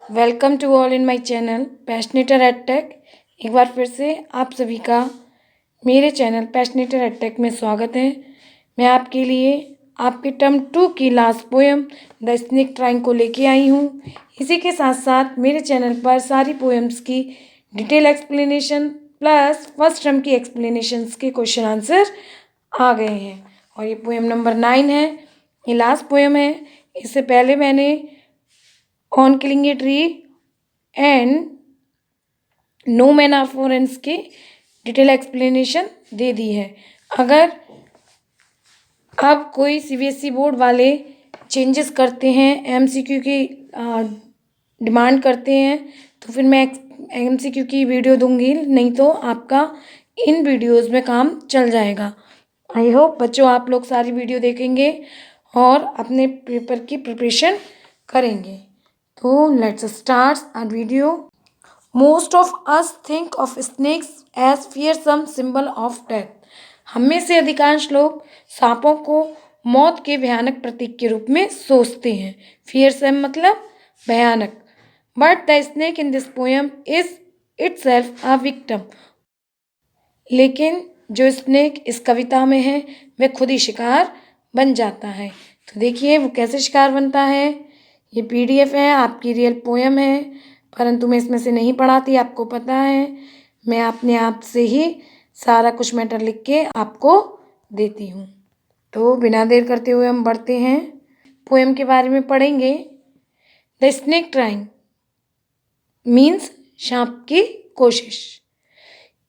Welcome to all in my channel passionator at tech. एक बार फिर से आप सभी का मेरे चैनल पैशनेटर एट टेक में स्वागत है। मैं आपके लिए आपके टर्म 2 की last poem the snake trying को लेके आई हूँ। इसी के साथ साथ मेरे चैनल पर सारी पोएम्स की detail explanation plus first term की एक्सप्लेनेशंस के क्वेश्चन आंसर आ गए हैं। और ये पोएम नंबर 9 है, ये लास्ट पोएम है। इससे पहले मैंने on killing a tree and no men are foreign की डिटेल एक्सप्लेनेशन दे दी है। अगर अब कोई सीबीएसई बोर्ड वाले चेंजेस करते हैं, एमसीक्यू की डिमांड करते हैं, तो फिर मैं एमसीक्यू की वीडियो दूंगी, नहीं तो आपका इन वीडियोस में काम चल जाएगा। आई होप बच्चों आप लोग सारी वीडियो देखेंगे और अपने पेपर की प्रिपरेशन करेंगे। तो let's start our video. Most of us think of snakes as fearsome symbol of death. हम में से अधिकांश लोग सांपों को मौत के भयानक प्रतीक के रूप में सोचते हैं। फियरसम मतलब भयानक। But the snake in this poem is itself a victim. लेकिन जो स्नेक इस कविता में है वह खुद ही शिकार बन जाता है। तो देखिए वो कैसे शिकार बनता है। ये पीडीएफ है, आपकी रियल पोएम है, परंतु मैं इसमें से नहीं पढ़ाती, आपको पता है। मैं अपने आप से ही सारा कुछ मैटर लिख के आपको देती हूँ। तो बिना देर करते हुए हम बढ़ते हैं, पोएम के बारे में पढ़ेंगे। द स्नेक ट्राइंग मीन्स सांप की कोशिश।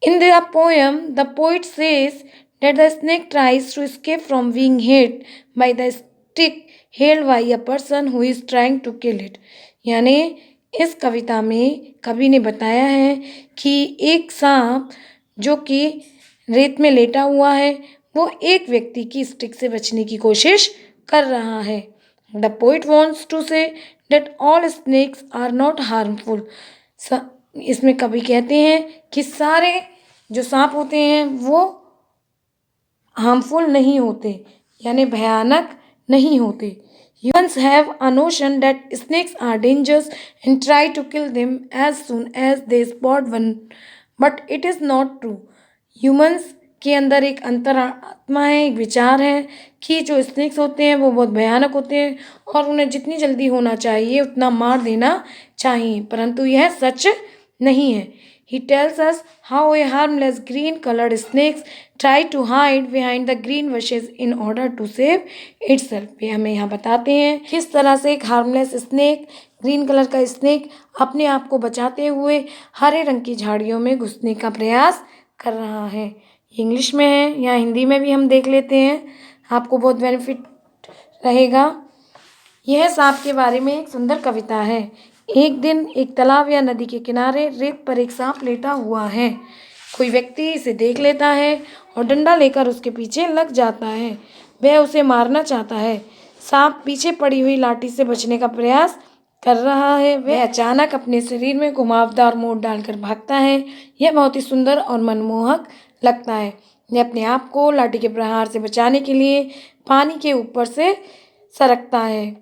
In the poem, the poet says that the snake tries to escape from being hit by the stick held by a person who is trying to kill it. यानी इस कविता में कवि ने बताया है कि एक सांप जो कि रेत में लेटा हुआ है वो एक व्यक्ति की स्टिक से बचने की कोशिश कर रहा है। द पोइट वॉन्ट्स टू से that all snakes are not harmful. इसमें कवि कहते हैं कि सारे जो सांप होते हैं वो हार्मफुल नहीं होते, यानी भयानक नहीं होते। Humans have a notion that snakes are dangerous and try to kill them as soon as they spot one, but it is not true. Humans के अंदर एक अंतरात्मा है, एक विचार है कि जो स्नेक्स होते हैं वो बहुत भयानक होते हैं और उन्हें जितनी जल्दी होना चाहिए उतना मार देना चाहिए, परंतु यह सच नहीं है। He tells us how a harmless green colored snake try to hide behind the green bushes in order to save itself. वे हमें यहाँ बताते हैं किस तरह से एक हार्मलेस स्नेक, ग्रीन कलर का स्नेक अपने आप को बचाते हुए हरे रंग की झाड़ियों में घुसने का प्रयास कर रहा है। इंग्लिश में है या हिंदी में भी हम देख लेते हैं, आपको बहुत बेनिफिट रहेगा। यह सांप के बारे में एक सुंदर कविता है। एक दिन एक तालाब या नदी के किनारे रेत पर एक सांप लेटा हुआ है। कोई व्यक्ति इसे देख लेता है और डंडा लेकर उसके पीछे लग जाता है। वह उसे मारना चाहता है। सांप पीछे पड़ी हुई लाठी से बचने का प्रयास कर रहा है। वह अचानक अपने शरीर में घुमावदार मोड़ डालकर भागता है। यह बहुत ही सुंदर और मनमोहक लगता है। वह अपने आप को लाठी के प्रहार से बचाने के लिए पानी के ऊपर से सरकता है।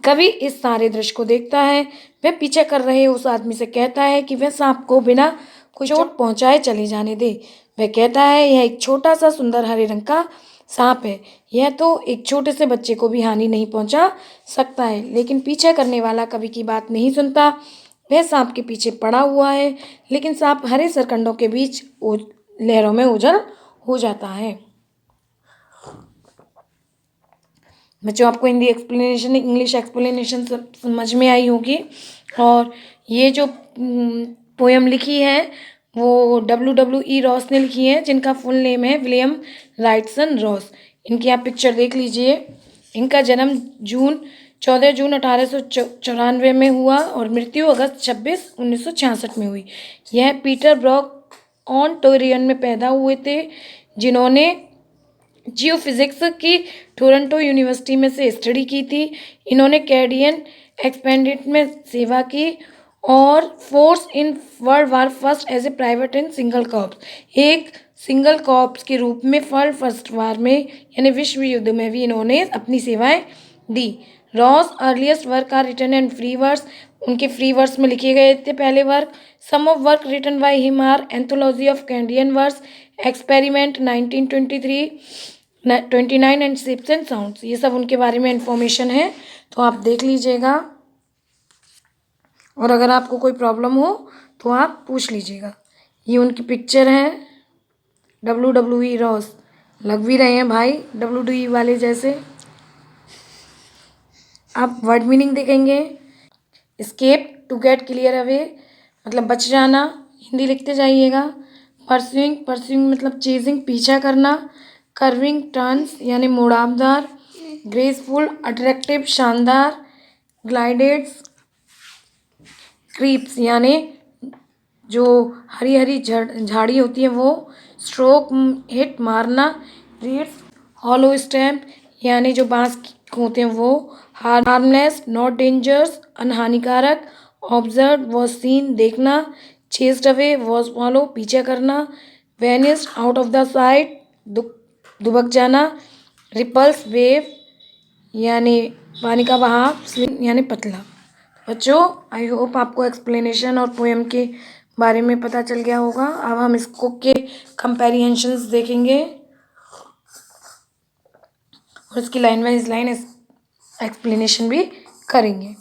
कवि इस सारे दृश्य को देखता है। वह पीछे कर रहे उस आदमी से कहता है कि वह सांप को बिना कोई चोट पहुंचाए चले जाने दे। वह कहता है यह एक छोटा सा सुंदर हरे रंग का सांप है, यह तो एक छोटे से बच्चे को भी हानि नहीं पहुंचा सकता है। लेकिन पीछे करने वाला कवि की बात नहीं सुनता। वह सांप के पीछे पड़ा हुआ है, लेकिन सांप हरे सरकंडों के बीच लहरों में ओझल हो जाता है। बच्चों आपको हिंदी एक्सप्लेनेशन, इंग्लिश एक्सप्लेनेशन सब समझ में आई होगी। और ये जो पोएम लिखी है वो WE रॉस ने लिखी है, जिनका फुल नेम है विलियम राइटसन रॉस। इनकी आप पिक्चर देख लीजिए। इनका जन्म 14 जून 1894 में हुआ और मृत्यु अगस्त 26, 1966 में हुई। यह पीटर ब्रॉक ऑनटोरियन में पैदा हुए थे, जिन्होंने जियोफिजिक्स की टोरंटो यूनिवर्सिटी में से स्टडी की थी। इन्होंने कैनेडियन एक्सपेडिशन में सेवा की और force in world war first as a private in single corps, एक सिंगल कॉर्प्स के रूप में वर्ल्ड फर्स्ट वार में यानी विश्व युद्ध में भी इन्होंने अपनी सेवाएं दी। Ross earliest work are written and free verse, उनके फ्री वर्स में लिखे गए थे पहले work. Some of work written by him are anthology of Canadian verse, experiment 1923, 29 and ships and sounds. ये सब उनके बारे में इंफॉर्मेशन है, तो आप देख लीजिएगा, और अगर आपको कोई प्रॉब्लम हो तो आप पूछ लीजिएगा। ये उनकी पिक्चर है, WWE रॉस, लग भी रहे हैं भाई WWE वाले जैसे। आप वर्ड मीनिंग देखेंगे, escape to get clear away मतलब बच जाना, हिंदी लिखते जाइएगा। परस्यूइंग, परस्यूइंग मतलब चेजिंग, पीछा करना। कर्विंग टर्न्स यानी मोड़ावदार। ग्रेसफुल अट्रैक्टिव शानदार। ग्लाइडेड्स क्रीप्स यानी जो हरी हरी झाड़ी होती है वो। स्ट्रोक हिट मारना। रीड्स हॉलो स्टैम्प यानी जो बांस होते हैं वो। हार्मलेस नॉट डेंजर्स अनहानिकारक। ऑब्जर्व वॉज सीन देखना। चेस्ड अवे वॉज फॉलो पीछा करना। Vanished out of the sight दुबक जाना। रिपल्स वेव यानी पानी का बहाव। स्लिम यानी पतला। बच्चों आई होप आपको एक्सप्लेनेशन और पोएम के बारे में पता चल गया होगा। अब हम इसको के कंपेरिजन्स देखेंगे और इसकी लाइन वाइज लाइन एक्सप्लेनेशन भी करेंगे।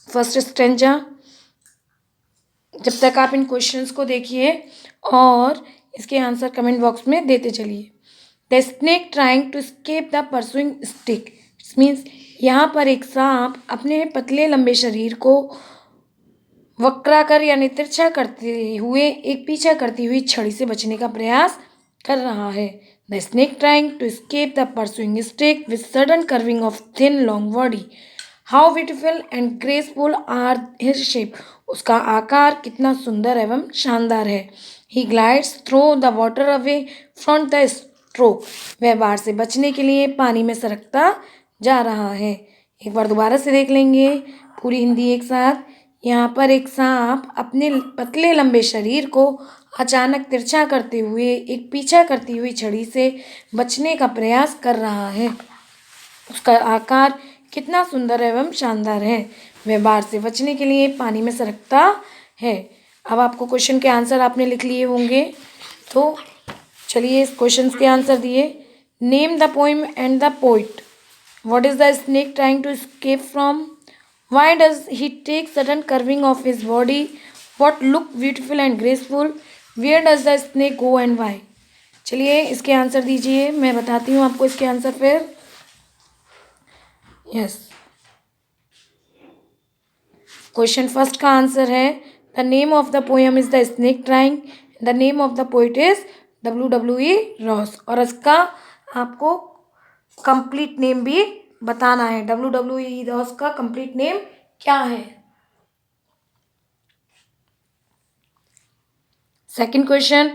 फर्स्ट स्टेंजा, जब तक आप इन क्वेश्चंस को देखिए और इसके आंसर कमेंट बॉक्स में देते चलिए। The snake trying to escape the pursuing stick, means यहाँ पर एक सांप अपने पतले लंबे शरीर को वक्राकर यानी तिरछा करते हुए एक पीछा करती हुई छड़ी से बचने का प्रयास कर रहा है। The snake trying to escape the pursuing stick with sudden curving of thin long body. How beautiful and graceful are his shape. उसका आकार कितना सुंदर एवं शानदार है। He glides through the water away from the stroke. वह बाढ़ से बचने के लिए पानी में सरकता जा रहा है। एक बार दोबारा से देख लेंगे पूरी हिंदी एक साथ। यहाँ पर एक सांप अपने पतले लंबे शरीर को अचानक तिरछा करते हुए एक पीछा करती हुई छड़ी से बचने का प्रयास कर रहा है। उसका आकार कितना सुंदर एवं शानदार है। वह बाढ़ से बचने के लिए पानी में सरकता है। अब आपको क्वेश्चन के आंसर आपने लिख लिए होंगे, तो चलिए इस क्वेश्चन के आंसर दिए। Name the poem and the poet. What is the snake trying to escape from? Why does he take sudden curving of his body? What look beautiful and graceful? Where does the snake go and why? चलिए इसके answer दीजिए, मैं बताती हूँ आपको इसके answer फिर। Yes, question first का आंसर है the name of the poem is the snake trying, the name of the poet is WWE Ross, और इसका आपको कंप्लीट नेम भी बताना है। WWE रॉस का कंप्लीट नेम क्या है? Second question,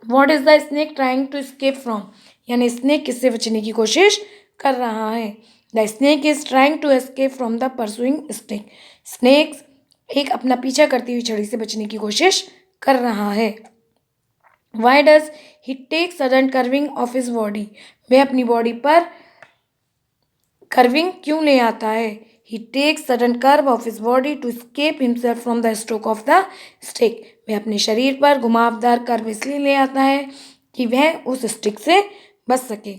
what is the snake trying to escape from, यानी स्नेक किससे बचने की कोशिश कर रहा है? The snake is trying to escape from the pursuing snake. Snake एक अपना पीछा करती हुई छड़ी से बचने की कोशिश कर रहा है। Why does he take sudden curving of his body, वह अपनी बॉडी पर कर्विंग क्यों ले आता है? He take sudden curve of his body to escape himself from the stroke of the stick, वह अपने शरीर पर घुमावदार कर्व इसलिए ले आता है कि वह उस स्टिक से बच सके।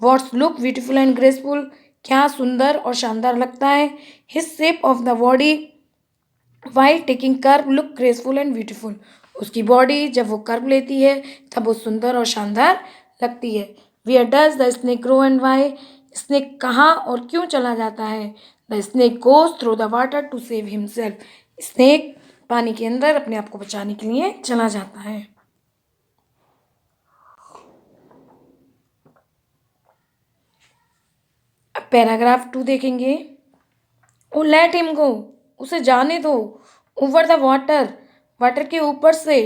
What's look beautiful and graceful, क्या सुंदर और शानदार लगता है। His shape of the body why taking curve look graceful and beautiful, उसकी बॉडी जब वो कर्व लेती है तब वो सुंदर और शानदार लगती है। Where does the snake grow and why, snake कहाँ और क्यों चला जाता है? The snake goes through the water to save himself, snake पानी के अंदर अपने आप को बचाने के लिए चला जाता है। अब पैराग्राफ 2 देखेंगे। ओ लेट हिम गो, उसे जाने दो। ओवर द वाटर, वाटर के ऊपर से।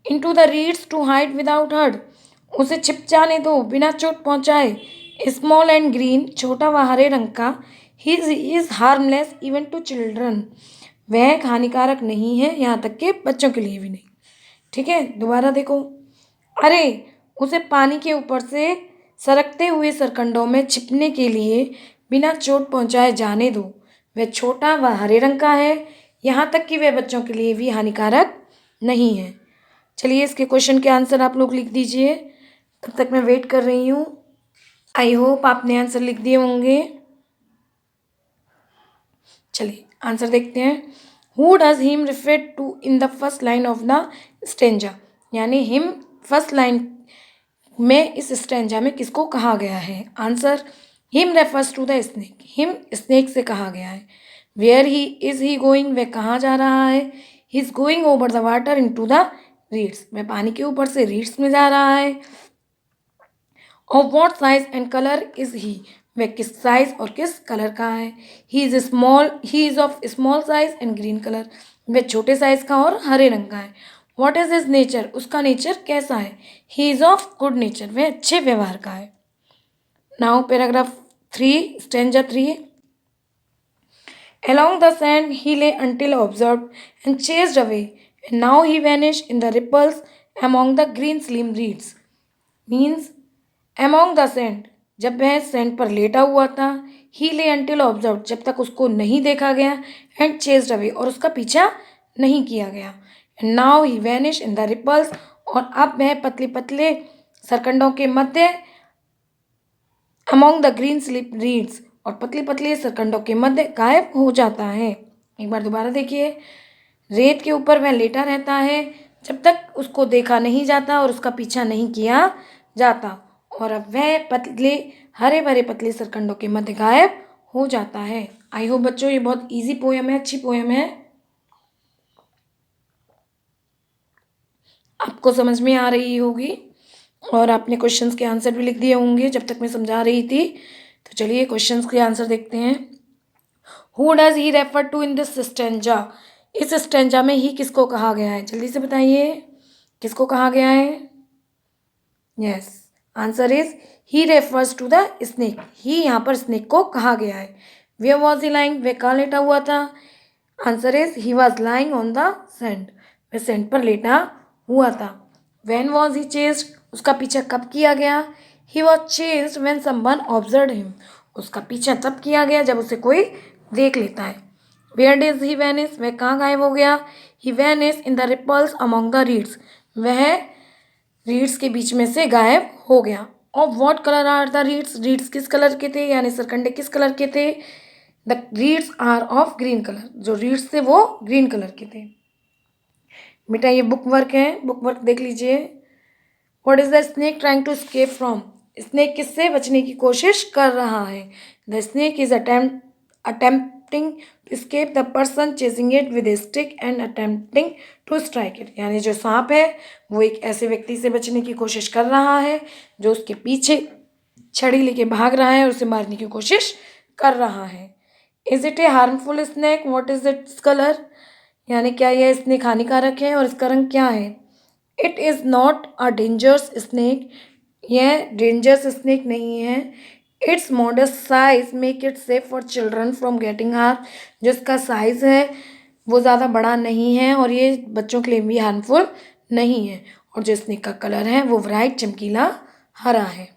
Into the reeds to hide without hurt, उसे छिप जाने दो बिना चोट पहुंचाए। स्मॉल एंड ग्रीन, छोटा व हरे रंग का। He is harmless even to children, वह हानिकारक नहीं है यहाँ तक कि बच्चों के लिए भी नहीं। ठीक है, दोबारा देखो। अरे, उसे पानी के ऊपर से सरकते हुए सरकंडों में छिपने के लिए बिना चोट पहुँचाए जाने दो। वह छोटा व हरे रंग का है, यहाँ तक कि वह बच्चों के लिए भी हानिकारक नहीं है। चलिए इसके क्वेश्चन के आंसर आप लोग लिख दीजिए, तब तक मैं वेट कर रही हूँ। आई होप आपने आंसर लिख दिए होंगे। चलिए आंसर देखते हैं। Who does him refer to in the first line of the stanza, यानी हिम फर्स्ट लाइन में इस स्टेंजा में किसको कहा गया है? Answer, him refers to the snake, him snake से कहा गया है। Where he is he going, वह कहाँ जा रहा है? He is going over the water into the reeds, वह पानी के ऊपर से रीड्स में जा रहा है। Of what size and colour is he, वह किस साइज और किस कलर का है? He is of small size and green colour, वह छोटे साइज का और हरे रंग का है। वॉट इज हिज नेचर, उसका नेचर कैसा है? He is of good nature, वह अच्छे व्यवहार का है। Now paragraph 3, stanza 3। Along the sand he lay until observed and chased away, and now he vanished in the ripples among the green slim reeds. Means among the sand, जब वह sand पर लेटा हुआ था, ही ले until observed, जब तक उसको नहीं देखा गया, and chased away, और उसका पीछा नहीं किया गया, and now he vanished in the ripples, और अब वह पतले पतले सरकंडों के मध्य among the green slip reeds, और पतली पतली सरकंडों के मध्य गायब हो जाता है। एक बार दोबारा देखिए। रेत के ऊपर वह लेटा रहता है जब तक उसको देखा नहीं जाता और उसका पीछा नहीं किया जाता, और अब वह पतले हरे भरे पतले सरकंडों के मध्य गायब हो जाता है। आई होप बच्चों ये बहुत इजी पोएम है, अच्छी पोएम है, आपको समझ में आ रही होगी, और आपने क्वेश्चंस के आंसर भी लिख दिए होंगे जब तक मैं समझा रही थी। तो चलिए क्वेश्चंस के आंसर देखते हैं। Who does he refer to in this stanza, इस स्टेंजा में ही किसको कहा गया है? जल्दी से बताइए, किसको कहा गया है? Yes, answer is he refers to the snake, he यहाँ पर स्नेक को कहा गया है। वेयर वॉज ही लाइंग, वह कहाँ लेटा हुआ था? Answer is he was lying on the sand, वह सैंड पर लेटा हुआ था। व्हेन वॉज ही चेस्ड, उसका पीछा कब किया गया? He was chased when someone observed him, उसका पीछा तब किया गया जब उसे कोई देख लेता है। वेयर डिज ही वैनिश, वह कहाँ गायब हो गया? He vanish in the ripples among the reeds, वह रीड्स के बीच में से गायब हो गया। Of what colour are the reeds, reeds किस कलर के थे, यानी सरकंडे किस कलर के थे? The reeds are of green colour, जो रीड्स थे वो ग्रीन कलर के थे। बेटा ये बुक वर्क है, बुक वर्क देख लीजिए। What is the snake trying to escape from, snake किससे बचने की कोशिश कर रहा है? The snake is attempting to escape the person chasing it with a stick and attempting to strike it, यानी जो सांप है वो एक ऐसे व्यक्ति से बचने की कोशिश कर रहा है जो उसके पीछे छड़ी लेके भाग रहा है और उसे मारने की कोशिश कर रहा है। Is it A harmful snake, what is its colour, यानी क्या यह स्नेक हानिकारक है और इसका रंग क्या है? It is not a dangerous snake, यह डेंजरस स्नेक नहीं है। It's modest size make it safe for children from getting harm, जो इसका साइज़ है वो ज़्यादा बड़ा नहीं है और ये बच्चों के लिए भी हार्मफुल नहीं है। और जो स्नेक का कलर है वो ब्राइट चमकीला हरा है।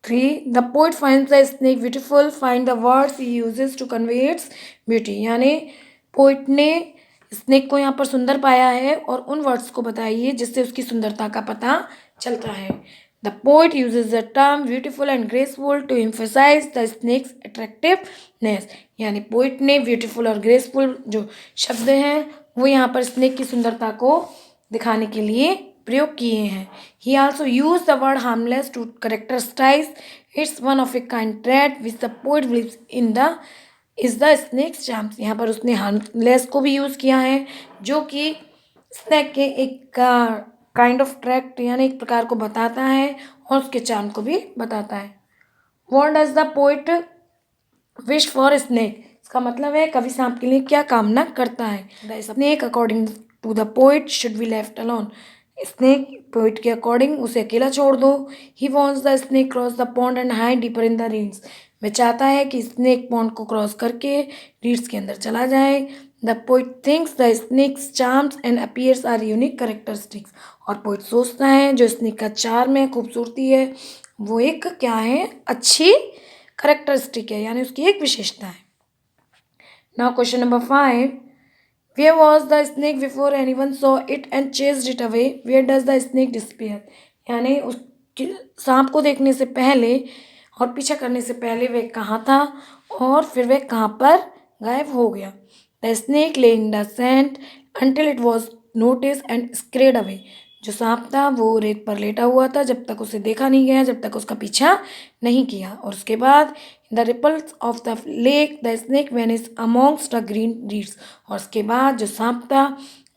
3. The poet finds the snake beautiful, find the words he uses to convey its beauty, यानी पोइट ने स्नेक को यहाँ पर सुंदर पाया है और उन वर्ड्स को बताइए जिससे उसकी सुंदरता का पता चलता है। The poet uses the term beautiful and graceful to emphasize the snake's attractiveness, यानी पोइट ने ब्यूटीफुल और ग्रेसफुल जो शब्द हैं वो यहाँ पर स्नेक की सुंदरता को दिखाने के लिए प्रयोग किए हैं। He also use the word harmless to characterize its one of a kind trait which the poet believes in the is the snake's charms, यहाँ पर उसने हार्मलेस को भी यूज़ किया है जो कि स्नेक के एक काइंड ऑफ ट्रैक्ट यानी एक प्रकार को बताता है और उसके चार्म को भी बताता है। What does the poet wish for snake, इसका मतलब है कवि सांप के लिए क्या कामना करता है? The snake according to the poet should be left alone, snake poet के अकॉर्डिंग उसे अकेला छोड़ दो। He wants the snake cross the pond and hide deeper in the reeds, वह चाहता है कि स्नेक पॉन्ड को क्रॉस करके रीड्स के अंदर चला जाए। The poet thinks the snake's charms and appears are unique characteristics, और पोइट सोचता है जो स्नेक का चार्म है, खूबसूरती है, वो एक क्या है, अच्छी करेक्टरिस्टिक है, यानी उसकी एक विशेषता है। Now question number 5, where was the snake before anyone saw it and chased it away, where does the snake disappear, यानी उस सांप को देखने से पहले और पीछा करने से पहले वह कहाँ था और फिर वह कहाँ पर गायब हो गया। The snake lay in the sand until it was notice and scared away, जो सांप था वो रेत पर लेटा हुआ था जब तक उसे देखा नहीं गया, जब तक उसका पीछा नहीं किया, और उसके बाद in the ripples of the lake the snake vanish amongst the green reeds, और उसके बाद जो सांप था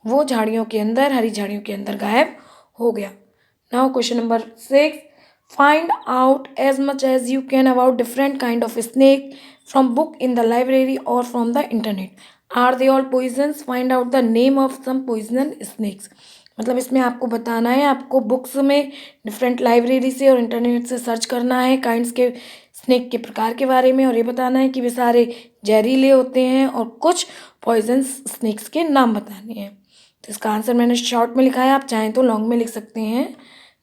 वो झाड़ियों के अंदर, हरी झाड़ियों के अंदर गायब हो गया। Now question number 6, find out as much as you can about different kind of snake from book in the library or from the internet. Are they all poisons? Find out the name of some poisonous snakes. मतलब इसमें आपको बताना है, आपको books में different library से और internet से सर्च करना है काइंड्स के स्नेक के प्रकार के बारे में, और ये बताना है कि वे सारे जहरीले होते हैं, और कुछ पॉइजन स्नेक्स के नाम बताने हैं। तो इसका आंसर मैंने शॉर्ट में लिखा है, आप चाहें तो लॉन्ग में लिख सकते हैं।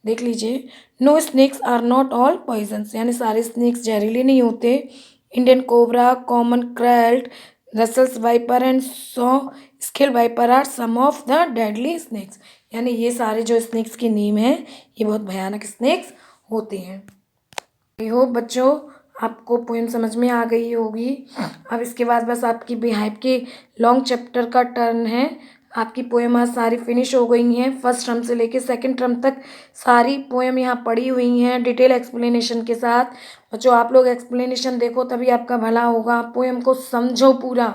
देख लीजिए, no snakes are not all poisonous, यानी सारे स्नेक्स जहरीले नहीं होते। Indian cobra, common krait, Russell's viper and saw scale viper are some of the deadly snakes, यानी ये सारे जो स्नेक्स के नेम हैं ये बहुत भयानक स्नेक्स होते हैं। आई होप बच्चों आपको पोएम समझ में आ गई होगी। अब इसके बाद बस आपकी बिहाइव के लॉन्ग चैप्टर का टर्न है। आपकी पोएम आज सारी फिनिश हो गई हैं, फर्स्ट टर्म से लेके सेकंड टर्म तक सारी पोएम यहाँ पढ़ी हुई हैं डिटेल एक्सप्लेनेशन के साथ। बच्चों आप लोग एक्सप्लेनेशन देखो तभी आपका भला होगा, पोएम को समझो पूरा,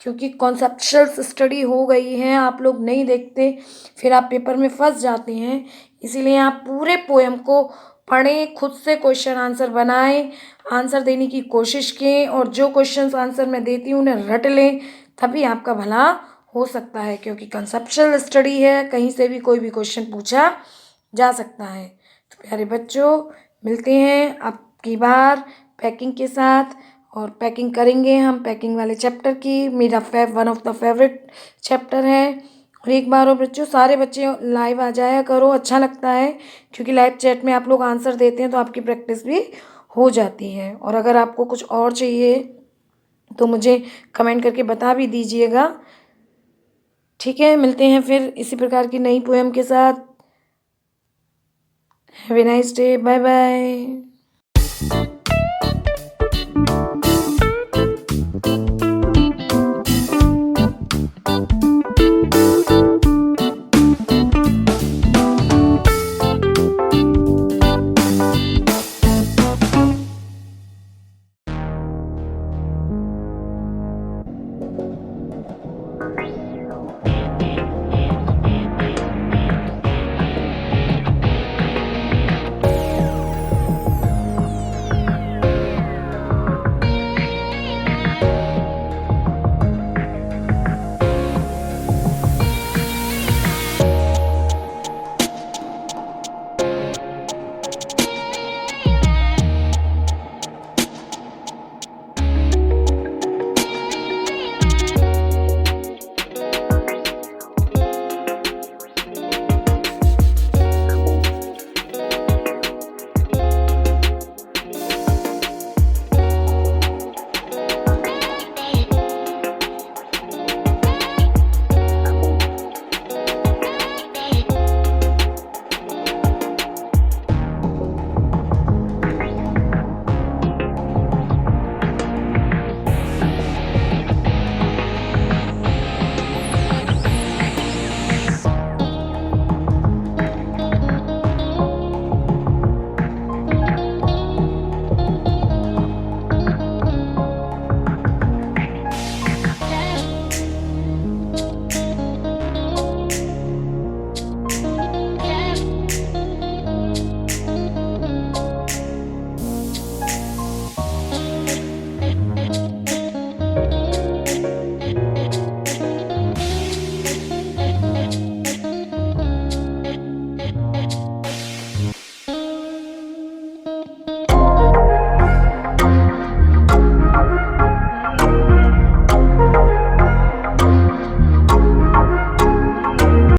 क्योंकि कॉन्सेप्चुअल स्टडी हो गई है, आप लोग नहीं देखते फिर आप पेपर में फंस जाते हैं। इसीलिए आप पूरे पोएम को पढ़ें, खुद से क्वेश्चन आंसर बनाएं, आंसर देने की कोशिश करें, और जो क्वेश्चन आंसर मैं देती हूँ उन्हें रट लें, तभी आपका भला हो सकता है, क्योंकि कंसेप्चुअल स्टडी है, कहीं से भी कोई भी क्वेश्चन पूछा जा सकता है। तो प्यारे बच्चों मिलते हैं आपकी बार पैकिंग के साथ, और पैकिंग करेंगे हम पैकिंग वाले चैप्टर की, मेरा one of the favourite chapter है। और एक बार और बच्चों सारे बच्चे लाइव आ जाया करो, अच्छा लगता है, क्योंकि लाइव चैट में आप लोग आंसर देते हैं तो आपकी प्रैक्टिस भी हो जाती है। और अगर आपको कुछ और चाहिए तो मुझे कमेंट करके बता भी दीजिएगा। ठीक है, मिलते हैं फिर इसी प्रकार की नई पोएम के साथ। Have a nice day, bye bye.